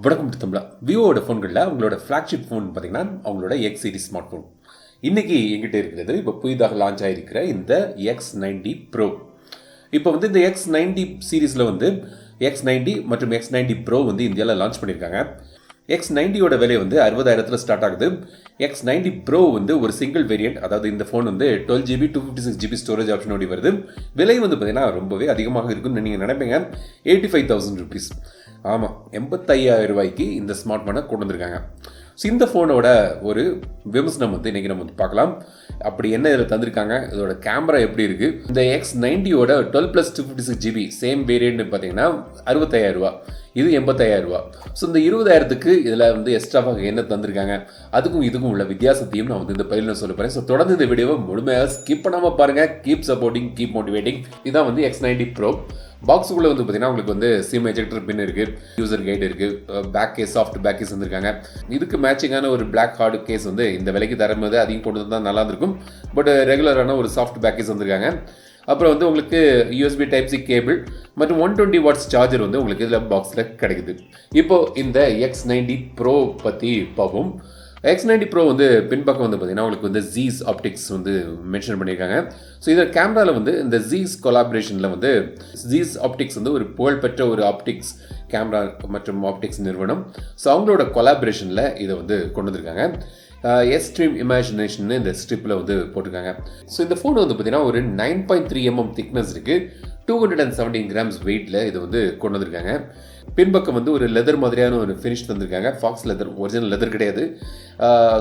வணக்கம் தமிழா. விவோட ஃபோன்களில் அவங்களோட flagship phone பார்த்தீங்கன்னா அவங்களோட எக்ஸ் சீரிஸ் ஸ்மார்ட் ஃபோன் இன்றைக்கி எங்கிட்ட இருக்கிறது. இப்போ புதிதாக லான்ச் ஆகிருக்கிற இந்த X90 Pro. இப்போ வந்து இந்த X90 சீரீஸில் வந்து X90 மற்றும் X90 Pro வந்து இந்தியாவில் லான்ச் பண்ணியிருக்காங்க. X90யோட விலை வந்து 60,000 ஸ்டார்ட் ஆகுது. X90 Pro வந்து ஒரு சிங்கிள் வேரியண்ட், அதாவது இந்த ஃபோன் வந்து 12GB 256GB ஸ்டோரேஜ் ஆப்ஷனோடு வருது. விலை வந்து பார்த்தீங்கன்னா ரொம்பவே அதிகமாக இருக்குன்னு நீங்கள் நினைப்பீங்க. 85,000 rupees. ஆமாம், 85,000 ரூபாய்க்கு இந்த ஸ்மார்ட் ஃபோனை கொண்டு வந்திருக்காங்க. ஸோ இந்த ஃபோனோட ஒரு விமர்சனம் வந்து இன்றைக்கி நம்ம வந்து பார்க்கலாம். அப்படி என்ன இதில் தந்திருக்காங்க, இதோட கேமரா எப்படி இருக்குது, இந்த X90யோட 12+256GB சேம் வேரியன்ட் பார்த்தீங்கன்னா 65,000 ரூபா, இது 85,000 ரூபா. ஸோ இந்த 20,000க்கு இதில் வந்து எக்ஸ்ட்ராவாக என்ன தந்திருக்காங்க, அதுக்கும் இதுக்கும் உள்ள வித்தியாசத்தையும் நான் வந்து இந்த பயிலில் சொல்ல போகிறேன். ஸோ தொடர்ந்து இந்த வீடியோவை முழுமையாக ஸ்கிப் பண்ணாமல் பாருங்கள். Keep supporting, keep motivating. இதுதான் வந்து X90 Pro. பாக்ஸுக்குள்ளே வந்து பார்த்தீங்கன்னா உங்களுக்கு வந்து சிம் எஜெக்டர் பின் இருக்குது, யூசர் கைடு இருக்குது, back case, soft back case வந்திருக்காங்க. இதுக்கு மேட்சிங்கான ஒரு பிளாக் ஹார்டு கேஸ் வந்து இந்த விலைக்கு தரும்போது அதிகம் கொண்டு வந்தால் நல்லா இருந்திருக்கும். பட் ரெகுலரான ஒரு சாஃப்ட் பேக் கேஸ் வந்திருக்காங்க. அப்புறம் வந்து உங்களுக்கு USB Type-C கேபிள் மற்றும் 120 வாட்ஸ் சார்ஜர் வந்து உங்களுக்கு இதில் பாக்ஸில் கிடைக்குது. இப்போது இந்த X90 Pro பற்றி பார்ப்போம். X90 Pro வந்து பின்பக்கம் வந்து பார்த்தீங்கன்னா உங்களுக்கு வந்து Zeiss ஆப்டிக்ஸ் வந்து மென்ஷன் பண்ணியிருக்காங்க. ஸோ இதில் கேமராவில் வந்து இந்த Zeiss கொலாபரேஷனில் வந்து Zeiss ஆப்டிக்ஸ் வந்து ஒரு புகழ்பெற்ற ஒரு ஆப்டிக்ஸ் கேமரா மற்றும் ஆப்டிக்ஸ் நிறுவனம். ஸோ அவங்களோட கொலாபரேஷனில் இதை வந்து கொண்டு வந்திருக்காங்க. எக்ஸ்ட்ரீம் இமேஜினேஷன் இந்த ஸ்ட்ரிப்பில் வந்து போட்டிருக்காங்க. ஸோ இந்த ஃபோன் வந்து பார்த்தீங்கன்னா ஒரு 9.3 mm திக்னஸ் இருக்குது, 217 grams வெயிட்டில் இது வந்து கொண்டு வந்திருக்காங்க. பின்பக்கம் வந்து ஒரு லெதர் மாதிரியான ஒரு ஃபினிஷ் தந்திருக்காங்க. ஃபாக்ஸ் லெதர், ஒரிஜினல் லெதர் கிடையாது.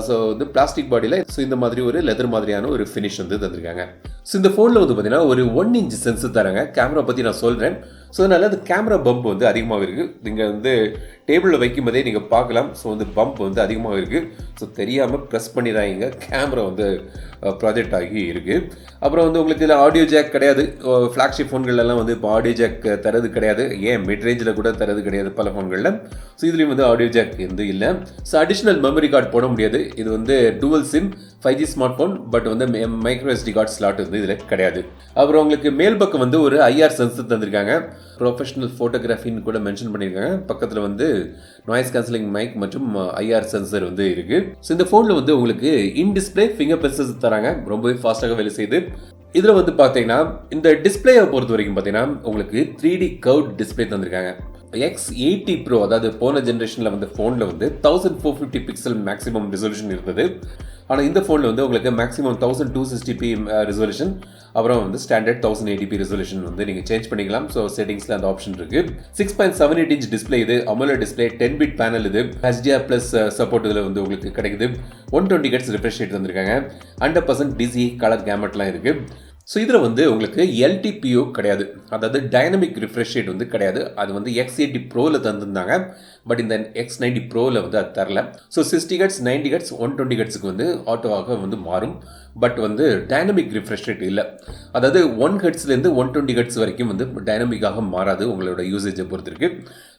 ஸோ வந்து பிளாஸ்டிக் பாடியில் ஸோ இந்த மாதிரி ஒரு லெதர் மாதிரியான ஒரு ஃபினிஷ் வந்து தந்திருக்காங்க. ஸோ இந்த ஃபோனில் வந்து பார்த்தீங்கன்னா ஒரு 1 inch சென்சர் தராங்க. கேமரா பற்றி நான் சொல்கிறேன். ஸோ அதனால் அந்த கேமரா பம்ப் வந்து அதிகமாக இருக்குது. நீங்கள் வந்து டேபிளில் வைக்கும் போதே நீங்கள் பார்க்கலாம். ஸோ வந்து பம்ப் வந்து அதிகமாக இருக்குது. ஸோ தெரியாமல் ப்ரெஸ் பண்ணிடுறாங்க, கேமரா வந்து ப்ராஜெக்ட் ஆகி இருக்குது. அப்புறம் வந்து உங்களுக்கு இதில் ஆடியோ ஜாக் கிடையாது. ஃப்ளாக்ஷிப் ஃபோன்களெல்லாம் வந்து இப்போ ஆடியோ ஜாக் தரது கிடையாது. ஏன் மிட் ரேஞ்சில் கூட தரது கிடையாது பல ஃபோன்களில். ஸோ இதுலேயும் வந்து ஆடியோ ஜாக் வந்து இல்லை. ஸோ அடிஷ்னல் மெமரி கார்டு போட முடியாது. இது வந்து dual sim 5G smart phone, but வந்து மைக்ரோ SD கார்டு ஸ்லாட் வந்து இதில் கிடையாது. அப்புறம் உங்களுக்கு மேல் பக்கம் வந்து ஒரு IR சென்சர் தந்திருக்காங்க. ப்ரொஃபஷனல் ஃபோட்டோகிராஃபின்னு கூட மென்ஷன் பண்ணியிருக்காங்க. பக்கத்தில் வந்து நாய்ஸ் கேன்சலிங் மைக் மற்றும் IR சென்சர் வந்து இருக்குது. ஸோ இந்த ஃபோனில் வந்து உங்களுக்கு இன் டிஸ்பிளே ஃபிங்கர் பிரின்ட் தராங்க. ரொம்பவே ஃபாஸ்ட்டாக வேலை செய்யுது. இதில் வந்து பார்த்தீங்கன்னா இந்த டிஸ்பிளேயை பொறுத்த வரைக்கும் பார்த்தீங்கன்னா உங்களுக்கு 3D கர்வ் டிஸ்பிளே தந்திருக்காங்க. X80 Pro, அதாவது போன ஜென்ரேஷனில் வந்து ஃபோனில் வந்து 1450 பிக்சல் மேக்ஸிமம் ரெசல்யூஷன் இருந்தது. ஆனால் இந்த ஃபோனில் வந்து உங்களுக்கு மேக்ஸிமம் 1260p ரெசல்யூஷன், அப்புறம் வந்து ஸ்டாண்டர்ட் 1080p ரெசல்யூஷன் வந்து நீங்கள் சேஞ்ச் பண்ணிக்கலாம். ஸோ செட்டிங்ஸில் அந்த ஆப்ஷன் இருக்குது. 6.78 inch டிஸ்பிளே இது, AMOLED டிஸ்பிளே, 10-bit பேனல் இது, HDR+ சப்போர்ட் இதில் வந்து உங்களுக்கு கிடைக்குது. 120 Hz ரிஃப்ரெஷ் ரேட் தந்திருக்காங்க. 100% DCI கலர் கேமட்லாம் இருக்குது. ஸோ இதில் வந்து உங்களுக்கு LTPO கிடையாது, அதாவது டைனமிக் ரிஃப்ரெஷ் ரேட் வந்து கிடையாது. அது வந்து X80 Proவில் தந்திருந்தாங்க. பட் இந்த X90 Proவில் வந்து அது தரல. ஸோ 60 Hz, 90 Hz, 120 Hzக்கு வந்து ஆட்டோவாக வந்து மாறும். பட் வந்து டைனமிக் ரிஃப்ரெஷ் ரேட் இல்லை. அதாவது 1 Hzலேருந்து 120 Hz வரைக்கும் வந்து டைனமிக்காக மாறாது, உங்களோட யூசேஜை பொறுத்திருக்கு.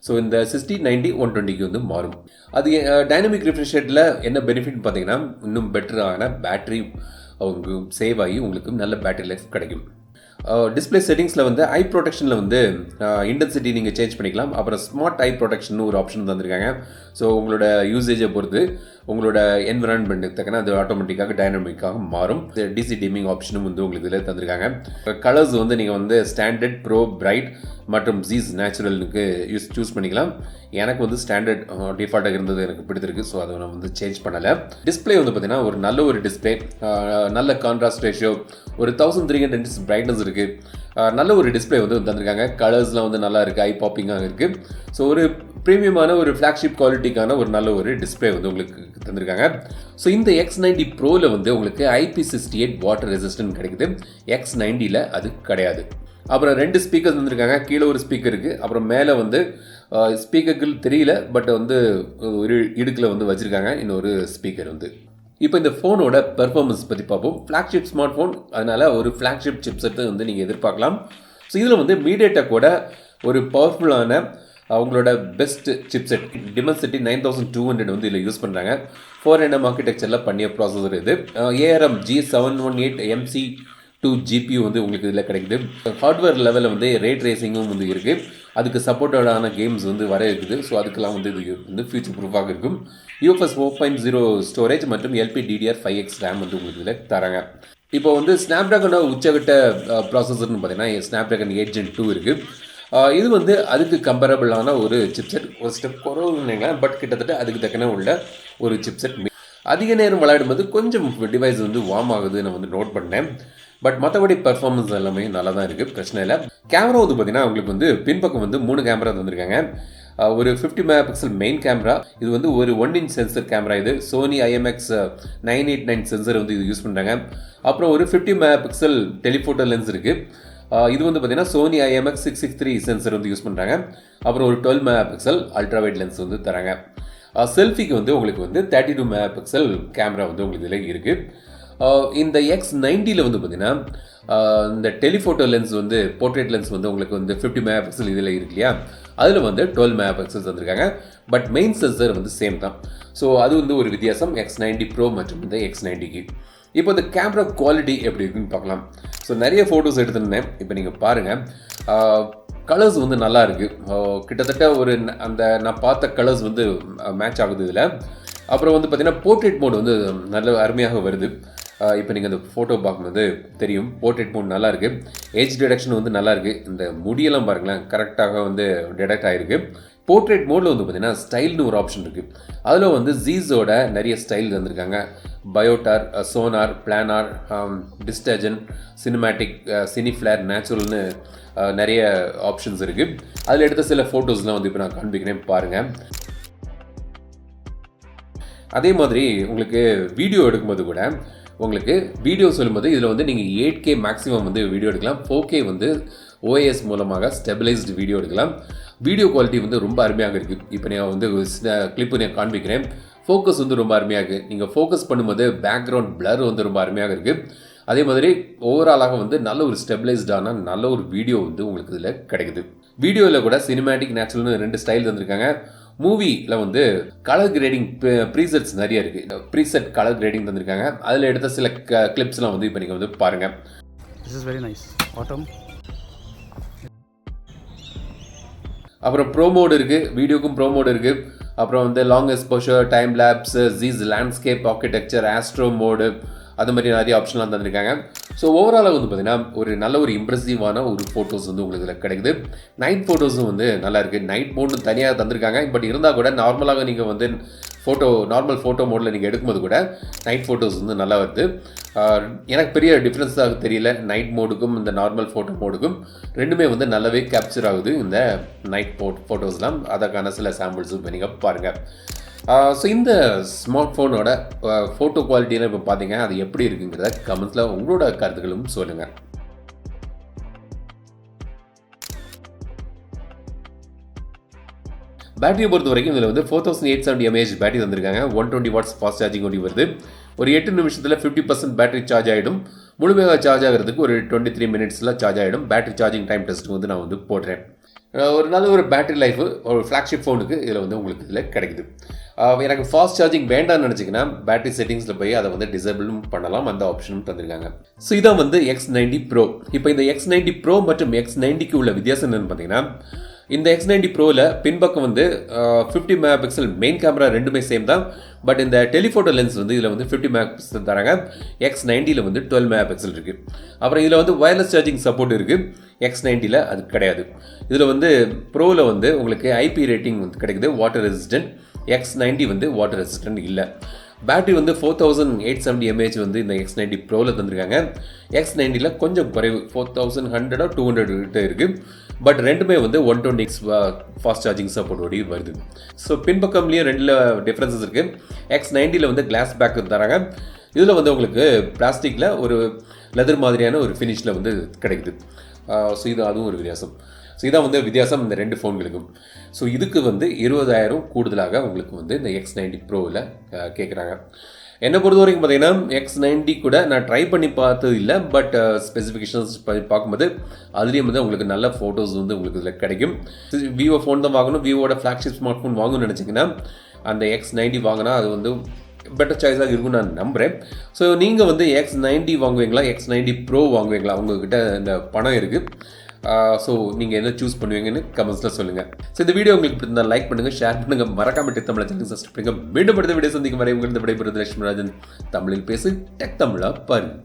ஸோ இந்த 60, 90, 120க்கு வந்து மாறும். அது டைனமிக் ரிஃப்ரெஷ் ரேட்டில் என்ன பெனிஃபிட் பார்த்தீங்கன்னா இன்னும் பெட்டரான பேட்டரி அவங்க சேவ் ஆகி உங்களுக்கு நல்ல பேட்டரி லைஃப் கிடைக்கும். டிஸ்பிளே செட்டிங்ஸில் வந்து ஐ ப்ரொடெக்ஷனில் வந்து இன்டென்சிட்டி நீங்கள் சேஞ்ச் பண்ணிக்கலாம். அப்புறம் ஸ்மார்ட் ஐ ப்ரொடெக்ஷன் ஒரு ஆப்ஷன் தந்திருக்காங்க. ஸோ உங்களோட யூசேஜை பொறுத்து உங்களோட என்விரான்மெண்ட்டுக்கு தக்கன அது ஆட்டோமேட்டிக்காக டைனமிக்காக மாறும். DC டிமிங் ஆப்ஷனும் வந்து உங்களுக்கு இதில் தந்திருக்காங்க. கலர்ஸ் வந்து நீங்கள் வந்து ஸ்டாண்டர்ட், ப்ரோ, பிரைட் மற்றும் Zeiss நேச்சுரலுக்கு சூஸ் பண்ணிக்கலாம். எனக்கு வந்து ஸ்டாண்டர்ட் டிஃபால்ட்டாக இருந்தது எனக்கு பிடித்திருக்கு. ஸோ அதை நான் வந்து சேஞ்ச் பண்ணலை. டிஸ்பிளே வந்து பார்த்தீங்கன்னா ஒரு நல்ல ஒரு டிஸ்பிளே, நல்ல கான்ட்ராஸ்ட் ரேஷியோ, ஒரு 1300 nits பிரைட்னஸ் இருக்குது. நல்ல ஒரு டிஸ்பிளே வந்து தந்திருக்காங்க. கலர்ஸ்லாம் வந்து நல்லா இருக்குது, ஐ பாப்பிங்காக இருக்குது. ஸோ ஒரு ப்ரீமியமான ஒரு ஃப்ளாக்ஷிப் குவாலிட்டிக்கான ஒரு நல்ல ஒரு டிஸ்பிளே வந்து உங்களுக்கு தந்திருக்காங்க. ஸோ இந்த X90 Proவில் வந்து உங்களுக்கு IP68 வாட்டர் ரெசிஸ்டன்ட் கிடைக்குது. X90ல் அது கிடையாது. அப்புறம் 2 ஸ்பீக்கர் தந்திருக்காங்க. கீழே ஒரு ஸ்பீக்கர் இருக்குது, அப்புறம் மேலே வந்து ஸ்பீக்கர்கள் தெரியல, பட் வந்து ஒரு இடுக்கில் வந்து வச்சுருக்காங்க இன்னொரு ஸ்பீக்கர் வந்து. இப்போ இந்த ஃபோனோட பெர்ஃபார்மன்ஸ் பற்றி பார்ப்போம். ஃப்ளாக்ஷிப் ஸ்மார்ட் ஃபோன், அதனால் ஒரு ஃப்ளாக்ஷிப் சிப்செட்டு வந்து நீங்கள் எதிர்பார்க்கலாம். ஸோ இதில் வந்து மீடியாடெக்கோட ஒரு பவர்ஃபுல்லான அவங்களோட பெஸ்ட் சிப்செட் Dimensity 9200 வந்து இதில் யூஸ் பண்ணுறாங்க. 4nm ஆர்கிடெக்சரில் பண்ணிய ப்ராசஸர் இது. ARM G718MC2 GPU வந்து உங்களுக்கு இதில் கிடைக்குது. ஹார்ட்வேர் லெவலில் வந்து ரே ட்ரேசிங்கும் வந்து இருக்குது. அதுக்கு சப்போர்ட்டடான கேம்ஸ் வந்து வர இருக்குது. ஸோ அதுக்கெல்லாம் வந்து இது வந்து ஃபியூச்சர் ப்ரூஃபாக இருக்கும். UFS 4.0 ஸ்டோரேஜ் மற்றும் LPDDR5X RAM வந்து உங்களுக்கு இதில் தராங்க. இப்போ வந்து ஸ்னாப்ட்ராகனோட உச்சகட்ட ப்ராசஸர்னு பார்த்தீங்கன்னா ஸ்னாப்ட்ராகன் 8 Gen 2 இருக்குது. இது வந்து அதுக்கு கம்பேரபிளான ஒரு சிப்செட், ஒரு ஸ்டெப் குறவுன்னு, பட் கிட்டத்தட்ட அதுக்கு தக்கன உள்ள ஒரு சிப்செட். அதிக நேரம் விளையாடும்போது கொஞ்சம் டிவைஸ் வந்து வார்ம் ஆகுது நான் வந்து நோட் பண்ணேன். பட் மற்றபடி பர்ஃபார்மன்ஸ் எல்லாமே நல்லா தான் இருக்குது, பிரச்சனை இல்லை. கேமரா வந்து பார்த்தீங்கன்னா உங்களுக்கு வந்து பின்பக்கம் வந்து 3 கேமரா தந்திருக்காங்க. ஒரு 50 மெகா பிக்சல் மெயின் கேமரா, இது வந்து ஒரு 1 inch சென்சர் கேமரா. இது சோனி IMX 989 சென்சர் வந்து இது யூஸ் பண்ணுறாங்க. அப்புறம் ஒரு 50 மெகா பிக்சல் டெலிஃபோட்டோ லென்ஸ் இருக்குது. இது வந்து பார்த்தீங்கன்னா சோனி IMX 663 சென்சர் வந்து யூஸ் பண்ணுறாங்க. அப்புறம் ஒரு 12 மெகா பிக்சல் அல்ட்ராவைட் லென்ஸ் வந்து தராங்க. செல்ஃபிக்கு வந்து உங்களுக்கு வந்து 32 மெகா பிக்சல் கேமரா வந்து உங்களுக்கு இதில் இருக்குது. இந்த X90 வந்து பார்த்தீங்கன்னா இந்த டெலிஃபோட்டோ லென்ஸ் வந்து போர்ட்ரேட் லென்ஸ் வந்து உங்களுக்கு வந்து 50 மெகா பிக்சல் இதில் இருக்கு இல்லையா, அதில் வந்து 12 மெகா பிக்சல்ஸ் வந்திருக்காங்க. பட் மெயின் சென்சர் வந்து சேம் தான். ஸோ அது வந்து ஒரு வித்தியாசம் X90 Pro மற்றும் இந்த X90க்கு. இப்போ இந்த கேமரா குவாலிட்டி எப்படி இருக்குன்னு பார்க்கலாம். ஸோ நிறைய ஃபோட்டோஸ் எடுத்துருந்தேன். இப்போ நீங்கள் பாருங்கள், கலர்ஸ் வந்து நல்லா இருக்குது. கிட்டத்தட்ட ஒரு அந்த நான் பார்த்த கலர்ஸ் வந்து மேட்ச் ஆகுது இதில். அப்புறம் வந்து பார்த்திங்கன்னா போர்ட்ரேட் மோட் வந்து நல்ல அருமையாக வருது. இப்போ நீங்கள் அந்த ஃபோட்டோ பார்க்கும்போது தெரியும், போர்ட்ரேட் மோட் நல்லா இருக்குது. ஏஜ் டிடெக்ஷன் வந்து நல்லா இருக்குது. இந்த முடியெல்லாம் பாருங்களேன், கரெக்டாக வந்து டிடெக்ட் ஆகிருக்கு. போர்ட்ரேட் மோடில் வந்து பார்த்திங்கன்னா ஸ்டைல்னு ஒரு ஆப்ஷன் இருக்குது. அதில் வந்து ஜீஸோட நிறைய ஸ்டைல் தந்திருக்காங்க. பயோட்டார், சோனார், பிளானார், டிஸ்டர்ஜன், சினிமேட்டிக், சினிஃப்ளேர், நேச்சுரல்னு நிறைய ஆப்ஷன்ஸ் இருக்குது. அதில் எடுத்த சில ஃபோட்டோஸ்லாம் வந்து இப்போ நான் காண்பிக்கிறேன் பாருங்கள். அதே மாதிரி உங்களுக்கு வீடியோ எடுக்கும்போது கூட உங்களுக்கு வீடியோ சொல்லும்போது இதில் வந்து நீங்கள் 8K மேக்ஸிமம் வந்து வீடியோ எடுக்கலாம். 4K வந்து OIS மூலமாக ஸ்டெபிளைஸ்டு வீடியோ எடுக்கலாம். வீடியோ குவாலிட்டி வந்து ரொம்ப அருமையாக இருக்குது. இப்போ நான் வந்து கிளிப்பு நான் காண்பிக்கிறேன். ஃபோக்கஸ் வந்து ரொம்ப அருமையாக இருக்குது. நீங்கள் ஃபோக்கஸ் பண்ணும்போது பேக்ரவுண்ட் பிளர் வந்து ரொம்ப அருமையாக இருக்குது. அதே மாதிரி ஓவராலாக வந்து நல்ல ஒரு ஸ்டெபிளைஸ்டான நல்ல ஒரு வீடியோ வந்து உங்களுக்கு இதில் கிடைக்குது. வீடியோவில் கூட சினிமேட்டிக், நேச்சுரல்னு 2 ஸ்டைல் தந்திருக்காங்க. மூவியில் வந்து கலர் கிரேடிங் ப்ரீசெட்ஸ் நிறைய இருக்குது. ப்ரீசெட் கலர் கிரேடிங் தந்திருக்காங்க. அதில் எடுத்த சில கிளிப்ஸ்லாம் வந்து இப்போ நீங்கள் வந்து பாருங்கள். This is very nice. Autumn. அப்புறம் ப்ரோ மோடு இருக்குது, வீடியோக்கும் ப்ரோ மோடு இருக்குது. அப்புறம் வந்து லாங் எக்ஸ்போஷர், டைம் லேப்ஸ், ஜீஸ் லேண்ட்ஸ்கேப் ஆர்கிடெக்சர், ஆஸ்ட்ரோ மோடு, அது மாதிரி நிறைய ஆப்ஷன்லாம் தந்திருக்காங்க. ஸோ ஓவராலாக வந்து பார்த்திங்கன்னா ஒரு நல்ல ஒரு இம்ப்ரெசிவான ஒரு ஃபோட்டோஸ் வந்து உங்களுக்கு இதில் கிடைக்குது. நைட் ஃபோட்டோஸும் வந்து நல்லா இருக்குது. நைட் மோட்னு தனியாக தந்திருக்காங்க. பட் இருந்தால் கூட நார்மலாக நீங்கள் வந்து நார்மல் ஃபோட்டோ மோடில் நீங்கள் எடுக்கும்போது கூட நைட் ஃபோட்டோஸ் வந்து நல்லா வருது. எனக்கு பெரிய டிஃப்ரென்ஸாக தெரியல. நைட் மோடுக்கும் இந்த நார்மல் ஃபோட்டோ மோடுக்கும் ரெண்டுமே வந்து நல்லாவே கேப்சர் ஆகுது இந்த நைட் ஃபோட்டோஸ்லாம். அதற்கான சில சாம்பிள்ஸும் இப்போ நீங்கள் பாருங்கள். ஸோ இந்த ஸ்மார்ட் ஃபோனோட ஃபோட்டோ குவாலிட்டியில் இப்போ பார்த்தீங்க, அது எப்படி இருக்குங்கிறத கமெண்ட்ஸில் உங்களோட கருத்துக்களும் சொல்லுங்கள். பேட்டரியை பொறுத்த வரைக்கும் இதில் வந்து 4870 mAh பேட்டரி தந்திருக்காங்க. 120 watts ஃபாஸ்ட் சார்ஜிங் ஓடி வருது. ஒரு 8 நிமிஷத்தில் 50% பேட்டரி சார்ஜ் ஆகிடும். முழுமையாக சார்ஜ் ஆகிறதுக்கு ஒரு 23 minutesல சார்ஜ் ஆகிடும். பேட்டரி சார்ஜிங் டைம் டெஸ்ட் வந்து நான் வந்து போடுறேன். ஒரு நல்ல ஒரு பேட்டரி லைஃப் ஒரு ஃப்ளாக்ஷிப் ஃபோனுக்கு இதில் வந்து உங்களுக்கு இதில் கிடைக்குது. எனக்கு ஃபாஸ்ட் சார்ஜிங் வேண்டாம்னு நினச்சிங்கன்னா பேட்டரி செட்டிங்ஸில் போய் அதை வந்து டிசேபிளும் பண்ணலாம். அந்த ஆப்ஷனும் தந்திருக்காங்க. ஸோ இதான் வந்து X90 Pro. இப்போ இந்த X90 Pro மற்றும் X90க்கு உள்ள வித்தியாசம் என்னென்னு பார்த்தீங்கன்னா, இந்த X90 Proவில் பின்பக்கம் வந்து 50 மெகா பிக்சல் மெயின் கேமரா ரெண்டுமே சேம் தான். பட் இந்த டெலிஃபோட்டோ லென்ஸ் வந்து இதில் வந்து 50 மெகா பிக்சல் தராங்க. X90ல் வந்து 12 மெகா பிக்சல் இருக்குது. அப்புறம் இதில் வந்து வயர்லெஸ் சார்ஜிங் சப்போர்ட் இருக்குது. X90ல் அது கிடையாது. இதில் வந்து ப்ரோவில் வந்து உங்களுக்கு IP ரேட்டிங் வந்து கிடைக்குது, வாட்டர் ரெசிஸ்டன்ட். X90 வந்து வாட்டர் ரெசிஸ்டன்ட் இல்லை. பேட்டரி வந்து 4870 mAh வந்து இந்த X90 Proவில் தந்திருக்காங்க. X90ல் கொஞ்சம் குறைவு, 4100 or 200 கிட்ட இருக்குது. பட் ரெண்டுமே வந்து 120x ஃபாஸ்ட் சார்ஜிங் சப்போர்ட்டோடு வருது. ஸோ பின்பக்கம்லேயும் ரெண்டில் டிஃப்ரென்சஸ் இருக்குது. X90ல் வந்து கிளாஸ் பேக் தராங்க. இதில் வந்து உங்களுக்கு பிளாஸ்டிக்கில் ஒரு லெதர் மாதிரியான ஒரு ஃபினிஷில் வந்து கிடைக்குது. ஸோ இது அதுவும் ஒரு வித்தியாசம். ஸோ இதான் வந்து வித்தியாசம் இந்த ரெண்டு ஃபோன்களுக்கும். ஸோ இதுக்கு வந்து 20,000 கூடுதலாக உங்களுக்கு வந்து இந்த X90 Proவில் கேட்குறாங்க. என்னை பொறுத்த வரைக்கும் பார்த்தீங்கன்னா X90 கூட நான் ட்ரை பண்ணி பார்த்தது இல்லை. பட் ஸ்பெசிஃபிகேஷன்ஸ் பார்க்கும்போது அதுலேயும் வந்து உங்களுக்கு நல்ல ஃபோட்டோஸ் வந்து உங்களுக்கு இதில் கிடைக்கும். விவோ ஃபோன் தான் வாங்கணும், விவோட ஃப்ளாக்ஷிப் ஸ்மார்ட் ஃபோன் வாங்கணும்னு நினச்சிங்கன்னா அந்த X90 வாங்கினா அது வந்து பெட்டர் சாய்ஸாக இருக்கும்னு நான் நம்புகிறேன். ஸோ நீங்கள் வந்து X90 வாங்குவீங்களா, X90 Pro வாங்குவீங்களா? உங்கள்கிட்ட இந்த பணம் இருக்குது, ஸோ நீங்கள் என்ன சூஸ் பண்ணுவீங்கன்னு கமெண்ட்ஸில் சொல்லுங்கள். ஸோ இந்த வீடியோ உங்களுக்கு பிடிச்சிருந்தா லைக் பண்ணுங்கள், ஷேர் பண்ணுங்கள், மறக்காம டெக் தமிழ் சேனலுக்கு சப்ஸ்கிரைப் பண்ணுங்கள். மீண்டும் அடுத்த வீடியோ சந்திக்கும் வரை உங்களுக்கு விடைபெறுவது லட்சுமி ராஜன். தமிழில் பேசு, டெக் தமிழா பாருங்கள்.